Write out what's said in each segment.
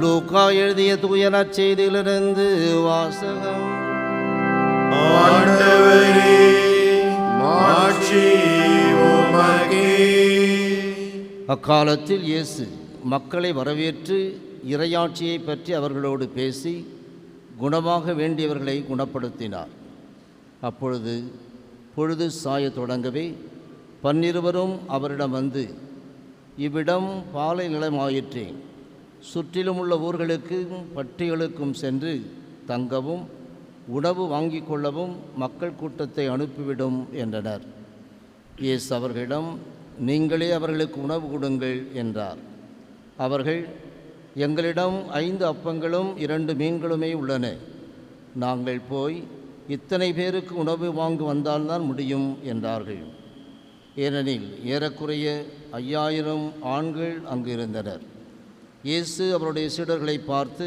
லூக்கா எழுதிய தூய நற்செய்தியிலிருந்து வாசகம். ஆண்டவரே, மாட்சி உமக்கே. அக்காலத்தில் இயேசு மக்களை வரவேற்று இறையாட்சியை பற்றி அவர்களோடு பேசி குணமாக வேண்டியவர்களை குணப்படுத்தினார். அப்பொழுது பொழுது சாயத் தொடங்கவே 12 அவரிடம் வந்து, இவ்விடம் பாலை நிலமாயிற்றே, சுற்றிலும் உள்ள ஊர்களுக்கும் பட்டிகளுக்கும் சென்று தங்கவும் உணவு வாங்கிக் கொள்ளவும் மக்கள் கூட்டத்தை அனுப்பிவிடும் என்றனர். இயேசு அவர்களிடம், நீங்களே அவர்களுக்கு உணவு கொடுங்கள் என்றார். அவர்கள், எங்களிடம் 5 அப்பங்களும் 2 மீன்களுமே உள்ளன, நாங்கள் போய் இத்தனை பேருக்கு உணவு வாங்க வந்தால்தான் முடியும் என்றார்கள். ஏனெனில் ஏறக்குறைய 5000 ஆண்கள் அங்கு இருந்தனர். இயேசு அவருடைய சீடர்களை பார்த்து,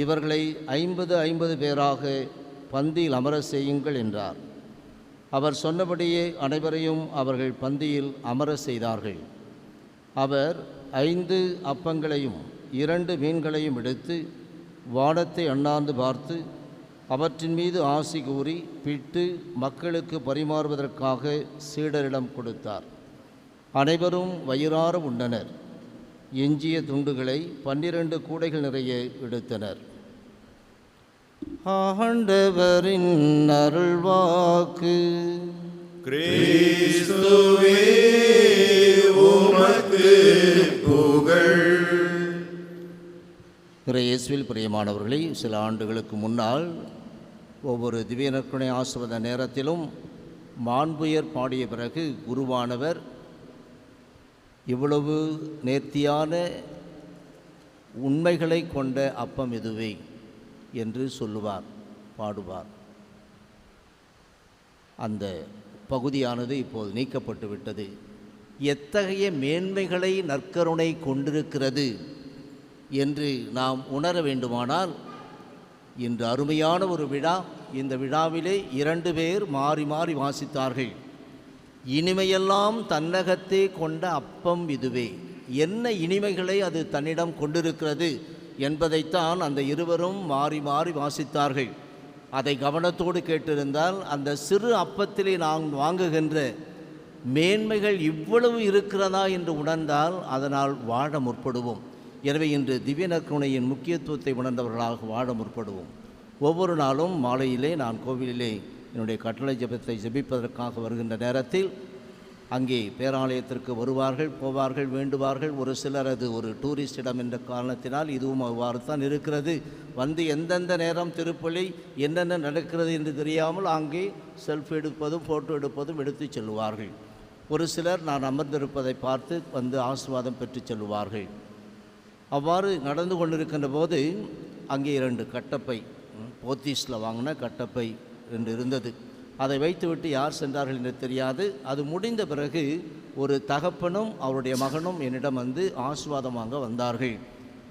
இவர்களை 50 பேராக பந்தியில் அமர செய்யுங்கள் என்றார். அவர் சொன்னபடியே அனைவரையும் அவர்கள் பந்தியில் அமர செய்தார்கள். அவர் 5 அப்பங்களையும் 2 மீன்களையும் எடுத்து வானத்தை அண்ணாந்து பார்த்து அவற்றின் மீது ஆசி கூறி பிட்டு மக்களுக்கு பரிமாறுவதற்காக சீடரிடம் கொடுத்தார். அனைவரும் வயிறார உண்டனர். எஞ்சிய துண்டுகளை 12 கூடைகள் நிறைய எடுத்தனர். ஆண்டவரின் அருள்வாக்கு. கிறிஸ்துவே உமக்கு புகழ். இயேசுவில் பிரியமானவர்களே, சில ஆண்டுகளுக்கு முன்னால் ஒவ்வொரு திவ்ய நற்கருணை ஆசீர்வாத நேரத்திலும் மாண்புயர் பாடிய பிறகு குருவானவர் இவ்வளவு நேர்த்தியான உண்மைகளை கொண்ட அப்பம் இதுவே என்று சொல்லுவார், பாடுவார். அந்த பகுதியானது இப்போது நீக்கப்பட்டு விட்டது. எத்தகைய மேன்மைகளை நற்கருணை கொண்டிருக்கிறது என்று நாம் உணர வேண்டுமானால், இன்று அருமையான ஒரு விழா. இந்த விழாவிலே 2 பேர் மாறி மாறி வாசித்தார்கள். இனிமையெல்லாம் தன்னகத்தே கொண்ட அப்பம் இதுவே. என்ன இனிமைகளை அது தன்னிடம் கொண்டிருக்கிறது என்பதைத்தான் அந்த இருவரும் மாறி மாறி வாசித்தார்கள். அதை கவனத்தோடு கேட்டிருந்தால், அந்த சிறு அப்பத்திலே நாம் வாங்குகின்ற மேன்மைகள் இவ்வளவு இருக்கிறதா என்று உணர்ந்தால் அதனால் வாழ முற்படுவோம். எனவே இன்று திவ்ய நற்கருணையின் முக்கியத்துவத்தை உணர்ந்தவர்களாக வாழ முற்படுவோம். ஒவ்வொரு நாளும் மாலையிலே நான் கோவிலிலே என்னுடைய கட்டளை ஜெபத்தை ஜெபிப்பதற்காக வருகின்ற நேரத்தில் அங்கே பேராலயத்திற்கு வருவார்கள், போவார்கள், வேண்டுவார்கள். ஒரு சிலர் அது ஒரு டூரிஸ்ட் இடம் என்ற காரணத்தினால் இதுவும் அவ்வாறு தான் இருக்கிறது. வந்து எந்தெந்த நேரம் திருப்பலி என்னென்ன நடக்கிறது என்று தெரியாமல் அங்கே செல்ஃபி எடுப்பதும் ஃபோட்டோ எடுப்பதும் எடுத்து செல்வார்கள். ஒரு சிலர் நான் அமர்ந்திருப்பதை பார்த்து வந்து ஆசீர்வாதம் பெற்று செல்வார்கள். அவ்வாறு நடந்து கொண்டிருக்கின்ற போது அங்கே 2 கட்டப்பை, போத்தீஸில் வாங்கின கட்டப்பை 2 இருந்தது. அதை வைத்துவிட்டு யார் சென்றார்கள் என்று தெரியாது. அது முடிந்த பிறகு ஒரு தகப்பனும் அவருடைய மகனும் என்னிடம் வந்து ஆசீர்வாதம் வாங்க வந்தார்கள்.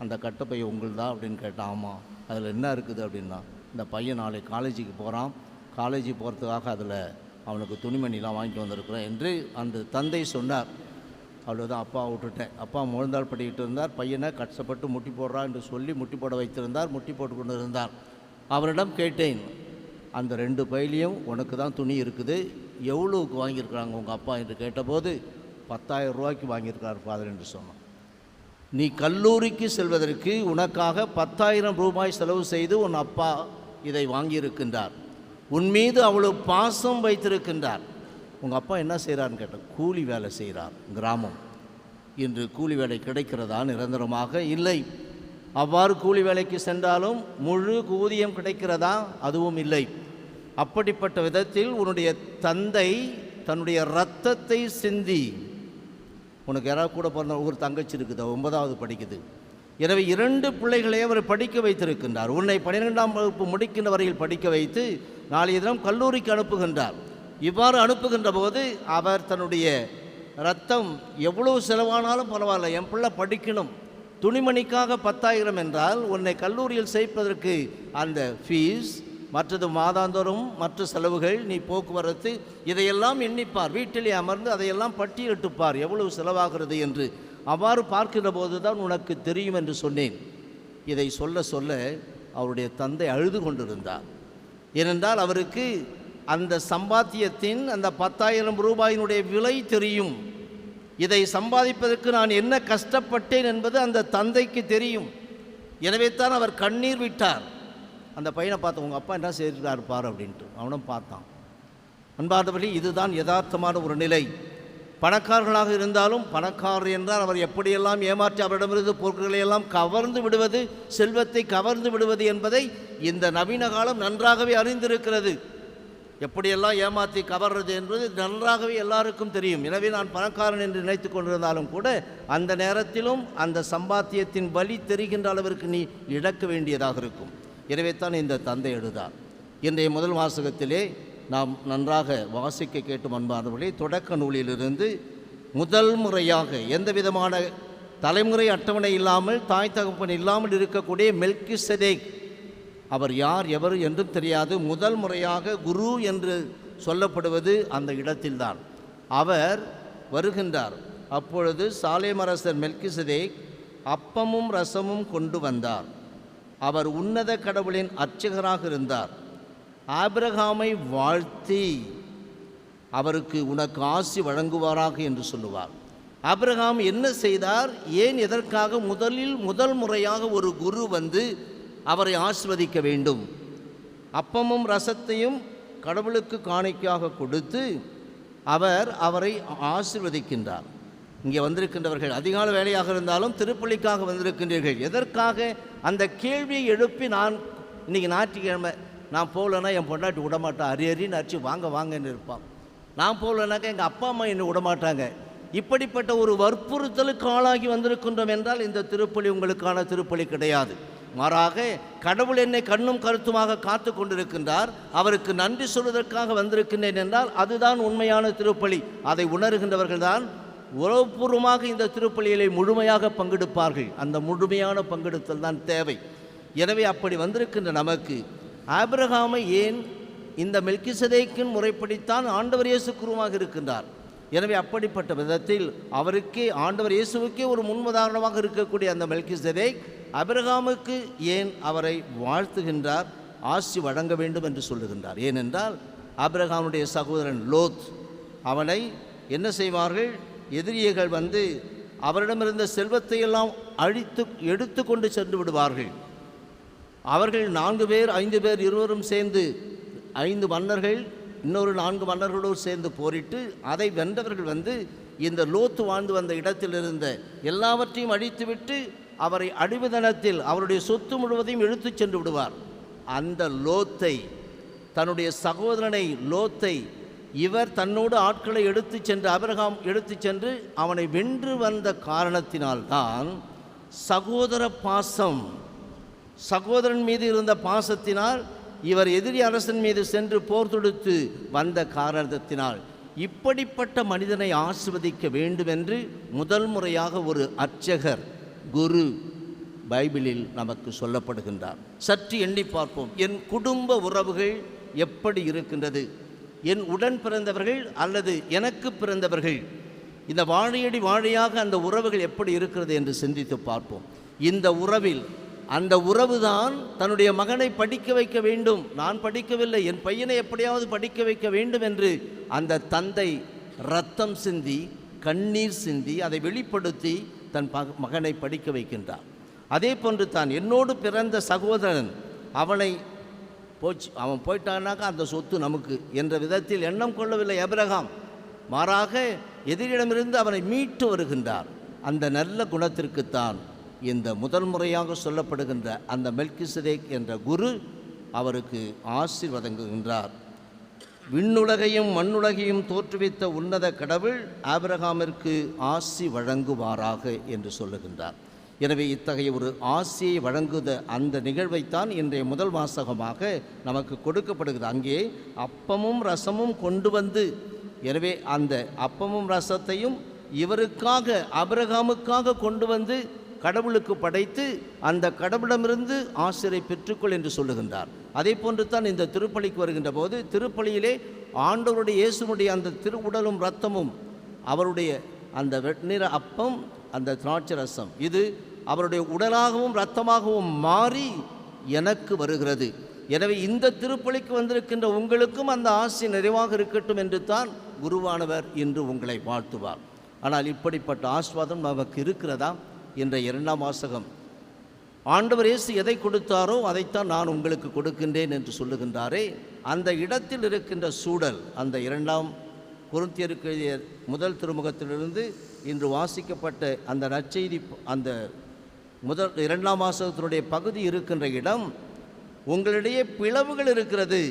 அந்த கட்டப்பை உங்களுதான் அப்படின்னு கேட்டான். ஆமாம். அதில் என்ன இருக்குது அப்படின்னா, இந்த பையன் நாளை காலேஜுக்கு போகிறான், காலேஜுக்கு போகிறதுக்காக அதில் அவனுக்கு துணிமணிலாம் வாங்கிட்டு வந்திருக்கிறேன் என்று அந்த தந்தை சொன்னார். அவ்வளோதான், அப்பா விட்டுட்டேன். அப்பா முழந்தாள் படிக்கிட்டு இருந்தார். பையனை கஷ்டப்பட்டு முட்டி போடுறா என்று சொல்லி முட்டி போட வைத்திருந்தார். முட்டி போட்டு கொண்டு இருந்தார். அவரிடம் கேட்டேன், அந்த 2 பையிலையும் உனக்கு தான் துணி இருக்குது, எவ்வளோவுக்கு வாங்கியிருக்கிறாங்க உங்கள் அப்பா என்று கேட்டபோது 10,000 ரூபாய்க்கு வாங்கியிருக்கார் ஃபாதர் என்று சொன்னான். நீ கல்லூரிக்கு செல்வதற்கு உனக்காக 10,000 ரூபாய் செலவு செய்து உன் அப்பா இதை வாங்கியிருக்கின்றார். உன் மீது அவ்வளோ பாசம் வைத்திருக்கின்றார். உங்கள் அப்பா என்ன செய்கிறான்னு கேட்டால், கூலி வேலை செய்கிறார். கிராமம். இன்று கூலி வேலை கிடைக்கிறதா நிரந்தரமாக? இல்லை. அவ்வாறு கூலி வேலைக்கு சென்றாலும் முழு ஊதியம் கிடைக்கிறதா? அதுவும் இல்லை. அப்படிப்பட்ட விதத்தில் உன்னுடைய தந்தை தன்னுடைய இரத்தத்தை சிந்தி, உனக்கு யாராவது கூட பிறந்த ஒரு தங்கச்சி இருக்குது, 9வது படிக்குது. எனவே 2 பிள்ளைகளை அவர் படிக்க வைத்திருக்கின்றார். உன்னை 12ஆம் வகுப்பு முடிக்கின்ற வரையில் படிக்க வைத்து நாளைய தினம் கல்லூரிக்கு அனுப்புகின்றார். இவ்வாறு அனுப்புகின்ற போது அவர் தன்னுடைய இரத்தம் எவ்வளவு செலவானாலும் பரவாயில்ல, என் பிள்ளை படிக்கணும், துணிமணிக்காக 10,000 என்றால் உன்னை கல்லூரியில் சேர்ப்பதற்கு அந்த ஃபீஸ், மற்றது மாதாந்தோறும் மற்ற செலவுகள், நீ போக்குவரத்து, இதையெல்லாம் எண்ணிப்பார். வீட்டிலே அமர்ந்து அதையெல்லாம் பட்டியலிட்டுப்பார் எவ்வளவு செலவாகிறது என்று. அவ்வாறு பார்க்கிற போது தான் உனக்கு தெரியும் என்று சொன்னேன். இதை சொல்ல சொல்ல அவருடைய தந்தை அழுது கொண்டிருந்தார். ஏனென்றால் அவருக்கு அந்த சம்பாத்தியத்தின் அந்த 10,000 ரூபாயினுடைய விலை தெரியும். இதை சம்பாதிப்பதற்கு நான் என்ன கஷ்டப்பட்டேன் என்பது அந்த தந்தைக்கு தெரியும். எனவே தான் அவர் கண்ணீர் விட்டார். அந்த பையனை பார்த்து, உங்கள் அப்பா என்ன செய்திருக்காரு பார் அப்படின்ட்டு அவனும் பார்த்தான். அன்பார்ந்தவர்களே, இதுதான் யதார்த்தமான ஒரு நிலை. பணக்காரர்களாக இருந்தாலும் பணக்காரர் என்றால் அவர் எப்படியெல்லாம் ஏமாற்றி அவரிடமிருந்து பொருட்களை எல்லாம் கவர்ந்து விடுவது, செல்வத்தை கவர்ந்து விடுவது என்பதை இந்த நவீன காலம் நன்றாகவே அறிந்திருக்கிறது. எப்படியெல்லாம் ஏமாற்றி கவர்றது என்பது நன்றாகவே எல்லாருக்கும் தெரியும். எனவே நான் பணக்காரன் என்று நினைத்து கொண்டிருந்தாலும் கூட அந்த நேரத்திலும் அந்த சம்பாத்தியத்தின் வலி தெரிகின்ற அளவிற்கு நீ இழக்க வேண்டியதாக இருக்கும். எனவே தான் இந்த தந்தை எழுதார். இன்றைய முதல் வாசகத்திலே நாம் நன்றாக வாசிக்க கேட்டும் அன்பானவர்களே, தொடக்க நூலிலிருந்து முதல் முறையாக எந்த விதமான தலைமுறை அட்டவணை இல்லாமல் தாய் தகப்பன் இல்லாமல் இருக்கக்கூடிய மெல்கிசேதேக், அவர் யார் எவர் என்றும் தெரியாது, முதல் முறையாக குரு என்று சொல்லப்படுவது அந்த இடத்தில்தான். அவர் வருகின்றார். அப்பொழுது சாலேம் அரசர் மெல்கிசேதேக் அப்பமும் ரசமும் கொண்டு வந்தார். அவர் உன்னத கடவுளின் அர்ச்சகராக இருந்தார். ஆபிரகாமை வாழ்த்தி அவருக்கு உனக்கு ஆசி வழங்குவாராக என்று சொல்லுவார். ஆபிரகாம் என்ன செய்தார், ஏன் எதற்காக முதல் முறையாக ஒரு குரு வந்து அவரை ஆசிர்வதிக்க வேண்டும்? அப்பமும் ரசத்தையும் கடவுளுக்கு காணிக்கையாக கொடுத்து அவர் அவரை ஆசிர்வதிக்கின்றார். இங்கே வந்திருக்கின்றவர்கள் அதிகால வேலையாக இருந்தாலும் திருப்பள்ளிக்காக வந்திருக்கின்றீர்கள். எதற்காக? அந்த கேள்வியை எழுப்பி, நான் இன்றைக்கி ஞாயிற்றுக்கிழமை நான் போகலன்னா என் பொண்டாட்டி விடமாட்டா, அரியறின்னு அரிச்சு வாங்க வாங்கன்னு இருப்பான். நான் போகலனாக்கா எங்கள் அப்பா அம்மா என்னை விடமாட்டாங்க. இப்படிப்பட்ட ஒரு வற்புறுத்தலுக்கு ஆளாகி வந்திருக்கின்றோம் என்றால் இந்த திருப்பலி உங்களுக்கான திருப்பலி கிடையாது. மாறாக கடவுள் என்னை கண்ணும் கருத்துமாக காத்து கொண்டிருக்கின்றார், அவருக்கு நன்றி சொல்வதற்காக வந்திருக்கின்றேன் என்றால் அதுதான் உண்மையான திருப்பலி. அதை உணர்கின்றவர்கள் தான் உறவுபூர்வமாக இந்த திருப்பலிகளை முழுமையாக பங்கெடுப்பார்கள். அந்த முழுமையான பங்கெடுத்தல் தான் தேவை. எனவே அப்படி வந்திருக்கின்ற நமக்கு ஆபிரகாமை ஏன் இந்த மெல்கிசேதேக்கின் முறைப்படித்தான் ஆண்டவர் இயேசு குருவாக இருக்கின்றார். எனவே அப்படிப்பட்ட விதத்தில் அவருக்கே ஆண்டவர் இயேசுவுக்கே ஒரு முன்னுதாரணமாக இருக்கக்கூடிய அந்த மெல்கிசேதேக் ஆபிரகாமுக்கு ஏன் அவரை வாழ்த்துகின்றார், ஆசி வழங்க வேண்டும் என்று சொல்லுகின்றார். ஏனென்றால் ஆபிரகாமுடைய சகோதரன் லோத், அவனை என்ன செய்வார்கள், எதிரிகள் வந்து அவரிடமிருந்த செல்வத்தை எல்லாம் எடுத்து கொண்டு சென்று விடுவார்கள். அவர்கள் 4 பேர் 5 பேர் இருவரும் சேர்ந்து 5 மன்னர்கள் இன்னொரு 4 மன்னர்களோடு சேர்ந்து போரிட்டு அதை வென்றவர்கள் வந்து இந்த லோத்து வாழ்ந்து வந்த இடத்தில் இருந்த எல்லாவற்றையும் அழித்துவிட்டு அவரை அடிமைத்தனத்தில் அவருடைய சொத்து முழுவதையும் இழுத்துச் சென்று விடுவார். அந்த லோத்தை, தன்னுடைய சகோதரனை லோத்தை இவர் தன்னோடு ஆட்களை எடுத்து சென்று ஆபிரகாம் எடுத்து சென்று அவனை வென்று வந்த காரணத்தினால்தான் சகோதர பாசம், சகோதரன் மீது இருந்த பாசத்தினால் இவர் எதிரி அரசன் மீது சென்று போர் தொடுத்து வந்த காரணத்தினால் இப்படிப்பட்ட மனிதனை ஆசிர்வதிக்க வேண்டும் என்று முதல் முறையாக ஒரு அர்ச்சகர் குரு பைபிளில் நமக்கு சொல்லப்படுகின்றார். சற்று எண்ணி பார்ப்போம். என் குடும்ப உறவுகள் எப்படி இருக்கின்றது? என் உடன் பிறந்தவர்கள் அல்லது எனக்கு பிறந்தவர்கள், இந்த வாழையடி வாழையாக அந்த உறவுகள் எப்படி இருக்கிறது என்று சிந்தித்து பார்ப்போம். இந்த உறவில் அந்த உறவுதான் தன்னுடைய மகனை படிக்க வைக்க வேண்டும். நான் படிக்கவில்லை, என் பையனை எப்படியாவது படிக்க வைக்க வேண்டும் என்று அந்த தந்தை இரத்தம் சிந்தி கண்ணீர் சிந்தி அதை வெளிப்படுத்தி தன் மகனை படிக்க வைக்கின்றார். அதே போன்று தான் என்னோடு பிறந்த சகோதரன், அவன் போயிட்டானாக்கா அந்த சொத்து நமக்கு என்ற விதத்தில் எண்ணம் கொள்ளவில்லை ஆபிரகாம். மாறாக எதிரிடமிருந்து அவனை மீட்டு வருகின்றார். அந்த நல்ல குணத்திற்குத்தான் இந்த முதல் முறையாக சொல்லப்படுகின்ற அந்த மெல்கிசேதேக் என்ற குரு அவருக்கு ஆசி வழங்குகின்றார். விண்ணுலகையும் மண்ணுலகையும் தோற்றுவித்த உன்னத கடவுள் ஆபிரகாமிற்கு ஆசி வழங்குவாராக என்று சொல்லுகின்றார். எனவே இத்தகைய ஒரு ஆசியை வழங்குத அந்த நிகழ்வைத்தான் இன்றைய முதல் வாசகமாக நமக்கு கொடுக்கப்படுகிறது. அங்கே அப்பமும் ரசமும் கொண்டு வந்து, எனவே அந்த அப்பமும் ரசத்தையும் இவருக்காக ஆபிரகாமுக்காக கொண்டு வந்து கடவுளுக்கு படைத்து அந்த கடவுளிடமிருந்து ஆசிரை பெற்றுக்கொள் என்று சொல்லுகின்றார். அதே போன்று தான் இந்த திருப்பலிக்கு வருகின்ற போது திருப்பலியிலே ஆண்டவருடைய இயேசுனுடைய அந்த திருவுடலும் இரத்தமும் அவருடைய அந்த வெண்ணிற அப்பம் அந்த திராட்சை ரசம் இது அவருடைய உடலாகவும் இரத்தமாகவும் மாறி எனக்கு வருகிறது. எனவே இந்த திருப்பலிக்கு வந்திருக்கின்ற உங்களுக்கும் அந்த ஆசி நிறைவாக இருக்கட்டும் என்று தான் குருவானவர் இன்று உங்களை வாழ்த்துவார். ஆனால் இப்படிப்பட்ட ஆசீர்வாதம் நமக்கு இருக்கிறதா? என்ற 2ஆம் வாசகம், ஆண்டவர் இயேசு எதை கொடுத்தாரோ அதைத்தான் நான் உங்களுக்கு கொடுக்கின்றேன் என்று சொல்லுகின்றாரே, அந்த இடத்தில் இருக்கின்ற சூழல், அந்த 2ஆம் கொரிந்தியருக்கு எழுதிய முதல் திருமுகத்திலிருந்து இன்று வாசிக்கப்பட்ட அந்த நற்செய்தி, அந்த 2ஆம் வாசகத்தினுடைய பகுதி இருக்கின்ற இடம், உங்களிடையே பிளவுகள் இருக்கிறது.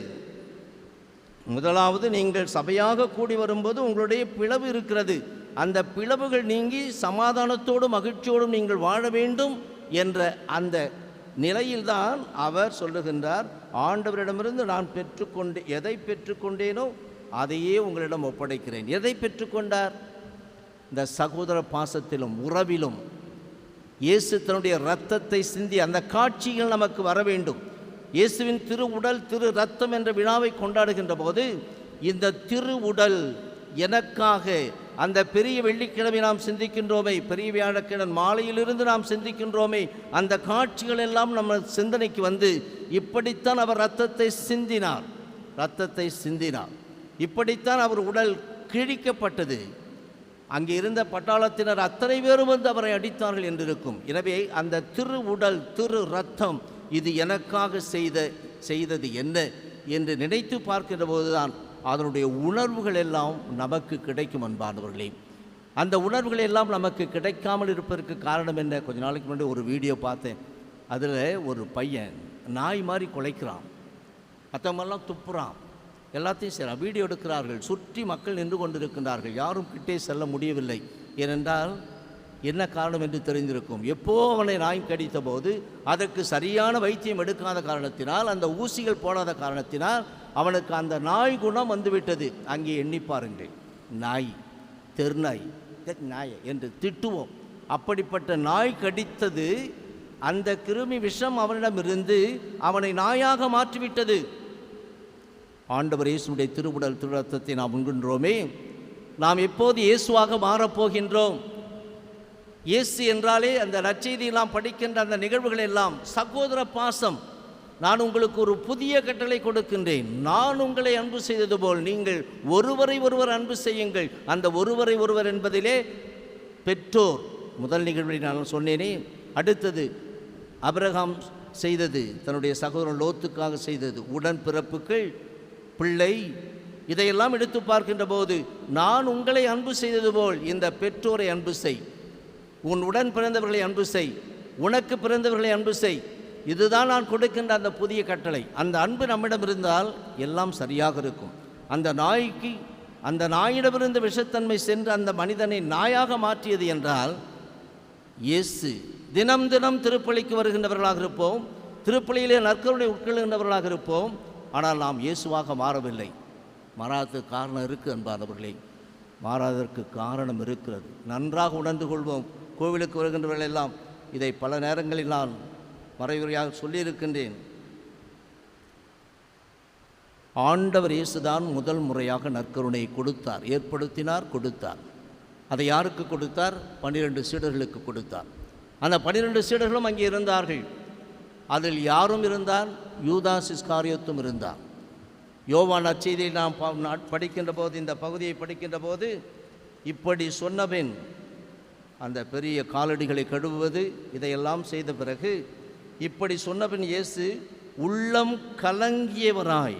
முதலாவது, நீங்கள் சபையாக கூடி வரும்போது உங்களுடைய பிளவு இருக்கிறது. அந்த பிளவுகள் நீங்கி சமாதானத்தோடும் மகிழ்ச்சியோடும் நீங்கள் வாழ வேண்டும் என்ற அந்த நிலையில்தான் அவர் சொல்லுகின்றார், ஆண்டவரிடமிருந்து நான் எதை பெற்றுக்கொண்டேனோ அதையே உங்களிடம் ஒப்படைக்கிறேன். எதை பெற்றுக்கொண்டார்? இந்த சகோதர பாசத்திலும் உறவிலும் இயேசு தன்னுடைய இரத்தத்தை சிந்தி அந்த காட்சிகள் நமக்கு வர வேண்டும். இயேசுவின் திரு உடல் திரு இரத்தம் என்ற விழாவை கொண்டாடுகின்ற போது இந்த திரு உடல் எனக்காக, அந்த பெரிய வெள்ளிக்கிழமை நாம் சிந்திக்கின்றோமே, பெரிய வியாழக்கிழமை மாலையிலிருந்து நாம் சிந்திக்கின்றோமே, அந்த காட்சிகள் எல்லாம் நம்ம சிந்தனைக்கு வந்து இப்படித்தான் அவர் இரத்தத்தை சிந்தினார், இப்படித்தான் அவர் உடல் கிழிக்கப்பட்டது, அங்கே இருந்த பட்டாளத்தினர் அத்தனை பேரும் வந்து அவரை அடித்தார்கள் என்றிருக்கும். எனவே அந்த திரு உடல் திரு இரத்தம் இது எனக்காக செய்தது என்ன என்று நினைத்து பார்க்கின்ற போதுதான் அதனுடைய உணர்வுகள் எல்லாம் நமக்கு கிடைக்கும். அன்பானவர்களே, அந்த உணர்வுகள் எல்லாம் நமக்கு கிடைக்காமல் இருப்பதற்கு காரணம் என்ன? கொஞ்ச நாளைக்கு முன்னாடி ஒரு வீடியோ பார்த்தேன். அதில் ஒரு பையன் நாய் மாதிரி குலைக்கிறான், மற்றவங்கெல்லாம் துப்புறான், எல்லாத்தையும் செய்கிறான். வீடியோ எடுக்கிறார்கள், சுற்றி மக்கள் நின்று கொண்டிருக்கின்றார்கள், யாரும் கிட்டே செல்ல முடியவில்லை. ஏனென்றால் என்ன காரணம் என்று தெரிந்திருக்கும். எப்போ அவனை நாய் கடித்த போது அதற்கு சரியான வைத்தியம் எடுக்காத காரணத்தினால், அந்த ஊசிகள் போடாத காரணத்தினால் அவனுக்கு அந்த நாய் குணம் வந்துவிட்டது. அங்கே எண்ணி பாருங்கள், நாய், தெருநாய், நாய் என்று திட்டுவோம். அப்படிப்பட்ட நாய் கடித்தது, அந்த கிருமி விஷம் அவனிடமிருந்து அவனை நாயாக மாற்றிவிட்டது. ஆண்டவர் இயேசுடைய திருவுடல் திரு இரத்தத்தை நாம் உண்கின்றோமே, நாம் எப்போது இயேசுவாக மாறப்போகின்றோம்? இயேசு என்றாலே அந்த நற்செய்தியில் நாம் படிக்கின்ற அந்த நிகழ்வுகள் எல்லாம் சகோதர பாசம். நான் உங்களுக்கு ஒரு புதிய கட்டளை கொடுக்கின்றேன், நான் உங்களை அன்பு செய்தது போல் நீங்கள் ஒருவரை ஒருவர் அன்பு செய்யுங்கள். அந்த ஒருவரை ஒருவர் என்பதிலே பெற்றோர், முதல் நிகழ்வில் நான் சொன்னேனே. அடுத்தது ஆபிரகாம் செய்தது, தன்னுடைய சகோதரன் லோத்துக்காக செய்தது, உடன்பிறப்புகள், பிள்ளை, இதையெல்லாம் எடுத்து பார்க்கின்ற போது நான் உங்களை அன்பு செய்தது போல் இந்த பெற்றோரை அன்பு செய், உன் உடன் பிறந்தவர்களை அன்பு செய், உனக்கு பிறந்தவர்களை அன்பு செய். இதுதான் நான் கொடுக்கின்ற அந்த புதிய கட்டளை. அந்த அன்பு நம்மிடம் இருந்தால் எல்லாம் சரியாக இருக்கும். அந்த நாயிடமிருந்த விஷத்தன்மை சென்று அந்த மனிதனை நாயாக மாற்றியது என்றால், இயேசு தினம் தினம் திருப்பலிக்கு வருகின்றவர்களாக இருப்போம், திருப்பலியிலே நற்கருணை உட்கொள்கின்றவர்களாக இருப்போம். ஆனால் நாம் இயேசுவாக மாறவில்லை. மாறாததற்கு காரணம் இருக்குது அன்பானவர்களே, மாறாததற்கு காரணம் இருக்கிறது. நன்றாக உணர்ந்து கொள்வோம். கோவிலுக்கு வருகின்றவர்கள் எல்லாம் இதை பல நேரங்களில் நான் மறைவுரையாக சொல்லியிருக்கின்றேன். ஆண்டவர் இயேசுதான் முதல் முறையாக நற்கருணையை கொடுத்தார், ஏற்படுத்தினார், கொடுத்தார். அதை யாருக்கு கொடுத்தார்? 12 சீடர்களுக்கு கொடுத்தார். அந்த 12 சீடர்களும் அங்கே இருந்தார்கள். அதில் யாரும் இருந்தார்? யூதாஸ் இஸ்காரியோத்தும் இருந்தார். யோவான் நற்செய்தியை நாம் படிக்கின்ற போது, இந்த பகுதியை படிக்கின்ற போது, இப்படி சொன்னபின் அந்த பெரிய காலடிகளை கழுவுவது இதையெல்லாம் செய்த பிறகு இப்படி சொன்னபின் இயேசு உள்ளம் கலங்கியவராய்,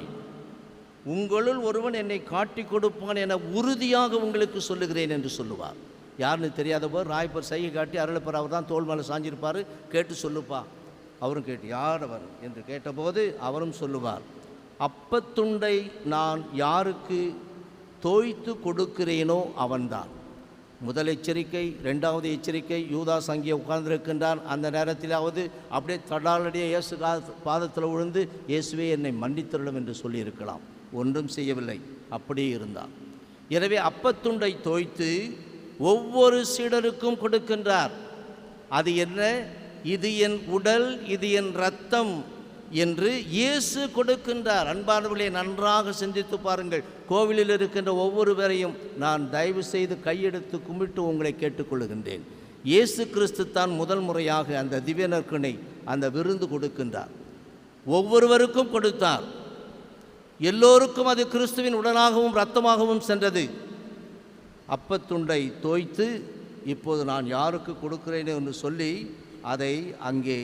உங்களுள் ஒருவன் என்னை காட்டி கொடுப்பான் என உறுதியாக உங்களுக்கு சொல்லுகிறேன் என்று சொல்லுவார். யாருன்னு தெரியாத போது ராய்ப்பர் சைகை காட்டி அருளப்பர், அவர் தான் தோல் மேலே சாஞ்சிருப்பார், கேட்டு சொல்லுப்பா. அவரும் கேட்டு யார் அவர் என்று கேட்டபோது அவரும் சொல்லுவார், அப்பத்துண்டை நான் யாருக்கு தோய்த்து கொடுக்கிறேனோ அவன்தான். முதல் எச்சரிக்கை. 2வது எச்சரிக்கை, யூதாஸ் அங்கே உட்கார்ந்திருக்கின்றான். அந்த நேரத்திலாவது அப்படியே தடாலடியே இயேசு பாதத்தில் விழுந்து, இயேசுவே என்னை மன்னித்தருளும் என்று சொல்லியிருக்கலாம். ஒன்றும் செய்யவில்லை, அப்படியே இருந்தார். எனவே அப்பத்துண்டை தோய்த்து ஒவ்வொரு சீடருக்கும் கொடுக்கின்றார். அது என்ன? இது என் உடல், இது என் இரத்தம் என்று இயேசு கொடுக்கின்றார். அன்பானவர்களே, நன்றாக சிந்தித்து பாருங்கள். கோவிலில் இருக்கின்ற ஒவ்வொரு பேரையும் நான் தயவு செய்து கையெடுத்து கும்பிட்டு உங்களை கேட்டுக்கொள்கின்றேன். இயேசு கிறிஸ்து தான் முதல் முறையாக அந்த திவ்ய நற்கருணை அந்த விருந்து கொடுக்கின்றார். ஒவ்வொருவருக்கும் கொடுத்தார். எல்லோருக்கும் அது கிறிஸ்துவின் உடலாகவும் இரத்தமாகவும் சென்றது. அப்பத்துண்டை தோய்த்து இப்போது நான் யாருக்கு கொடுக்கிறேன் என்று சொல்லி அதை அங்கே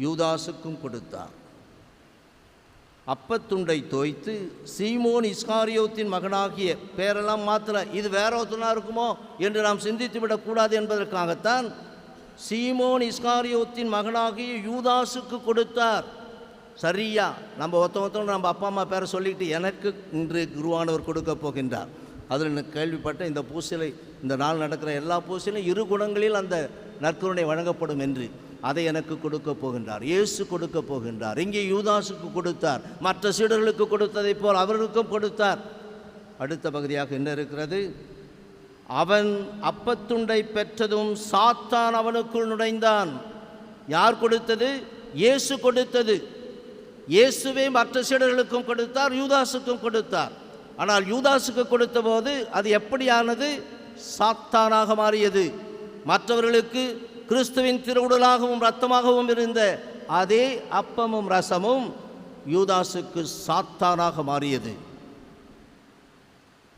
யூதாசுக்கும் கொடுத்தார். அப்பத்துண்டை தோய்த்து சீமோன் இஸ்காரியோத்தின் மகனாகிய பேரெல்லாம் மாத்திர இது வேற ஒருத்தனா இருக்குமோ என்று நாம் சிந்தித்து விடக்கூடாது என்பதற்காகத்தான் சீமோன் இஸ்காரியோத்தின் மகனாகிய யூதாசுக்கு கொடுத்தார். சரியா நம்ம ஒருத்தவங்க நம்ம அப்பா அம்மா பேரை சொல்லிட்டு எனக்கு இன்று குருவானவர் கொடுக்க போகின்றார். அதில் எனக்கு கேள்விப்பட்ட இந்த பூசையில் இந்த நாள் நடக்கிற எல்லா பூசையிலும் 2 குணங்களில் அந்த நற்கருணை வழங்கப்படும் என்று அதை எனக்கு கொடுக்க போகின்றார். இயேசு கொடுக்க போகின்றார். இங்கே யூதாசுக்கு கொடுத்தார். மற்ற சீடர்களுக்கு கொடுத்ததை போல் அவர்களுக்கும் கொடுத்தார். அடுத்த பகுதியாக என்ன இருக்கிறது? அவன் அப்பத்துண்டை பெற்றதும் சாத்தான் அவனுக்குள் நுழைந்தான். யார் கொடுத்தது? இயேசு கொடுத்தது. இயேசுவே மற்ற சீடர்களுக்கும் கொடுத்தார், யூதாசுக்கும் கொடுத்தார். ஆனால் யூதாசுக்கு கொடுத்த போது அது எப்படியானது? சாத்தானாக மாறியது. மற்றவர்களுக்கு கிறிஸ்துவின் திருவுடலாகவும் இரத்தமாகவும் இருந்த அதே அப்பமும் ரசமும் யூதாசுக்கு சாத்தானாக மாறியது.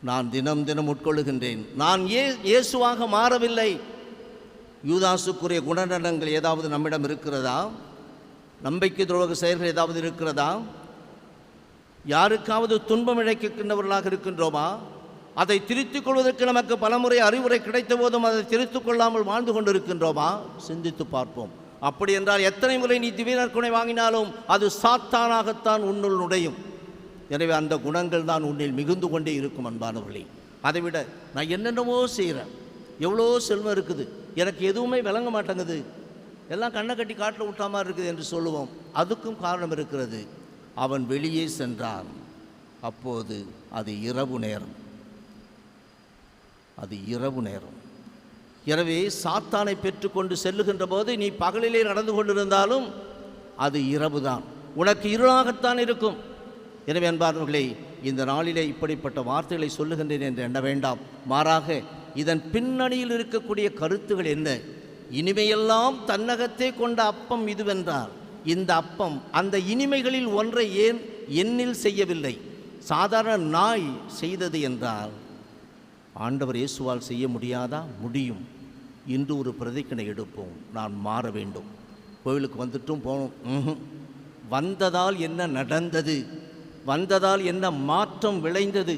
நான் தினம் தினம் உட்கொள்ளுகின்றேன். நான் இயேசுவாக மாறவில்லை. யூதாசுக்குரிய குணநலங்கள் ஏதாவது நம்மிடம் இருக்கிறதா? நம்பிக்கை துரோக செயல்கள் ஏதாவது இருக்கிறதா? யாருக்காவது துன்பம் இழைக்கின்றவர்களாக இருக்கின்றோமா? அதை திருத்திக் கொள்வதற்கு நமக்கு பலமுறை அறிவுரை கிடைத்த போதும் அதை திருத்திக் கொள்ளாமல் வாழ்ந்து கொண்டிருக்கின்றோமா? சிந்தித்து பார்ப்போம். அப்படி என்றால் எத்தனை முறை நீ திவ்ய நற்கருணை வாங்கினாலும் அது சாத்தானாகத்தான் உன்னுள் நுழையும். எனவே அந்த குணங்கள் தான் உன்னில் மிகுந்து கொண்டே இருக்கும் அன்பானவர்களே. அதை விட நான் என்னென்னவோ செய்கிறேன், எவ்வளோ செல்வம் இருக்குது, எனக்கு எதுவுமே விளங்க மாட்டேங்குது, எல்லாம் கண்ணை கட்டி காட்டில் விட்டா மாதிரி இருக்குது என்று சொல்லுவோம். அதுக்கும் காரணம் இருக்கிறது. அவன் வெளியே சென்றான். அப்போது அது இரவு நேரம். அது இரவு நேரம். எனவே சாத்தானை பெற்றுக்கொண்டு செல்லுகின்ற போது நீ பகலிலே நடந்து கொண்டிருந்தாலும் அது இரவுதான், உனக்கு இருளாகத்தான் இருக்கும். எனவே அன்பார்ந்தவர்களே, இந்த நாளிலே இப்படிப்பட்ட வார்த்தைகளை சொல்லுகின்றேன் என்று எண்ண வேண்டாம். மாறாக இதன் பின்னணியில் இருக்கக்கூடிய கருத்துகள் என்ன? இனிமையெல்லாம் தன்னகத்தே கொண்ட அப்பம் இதுவென்றால் இந்த அப்பம் அந்த இனிமைகளில் ஒன்றை ஏன் என்னில் செய்யவில்லை? சாதாரண நாய் செய்தது என்றால் ஆண்டவர் இயேசுவால் செய்ய முடியாதா? முடியும். இன்று ஒரு பிரதிக்கணை எடுப்போம். நான் மாற வேண்டும். கோவிலுக்கு வந்துட்டும் போனோம். வந்ததால் என்ன நடந்தது? வந்ததால் என்ன மாற்றம் விளைந்தது?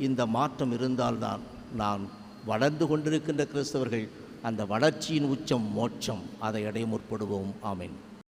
இந்த மாற்றம் இருந்தால்தான் நான் வளர்ந்து கொண்டிருக்கின்ற கிறிஸ்தவர்கள் அந்த வளர்ச்சியின் உச்சம் மோட்சம் அதை அடைய முற்படுவோம். ஆமென்.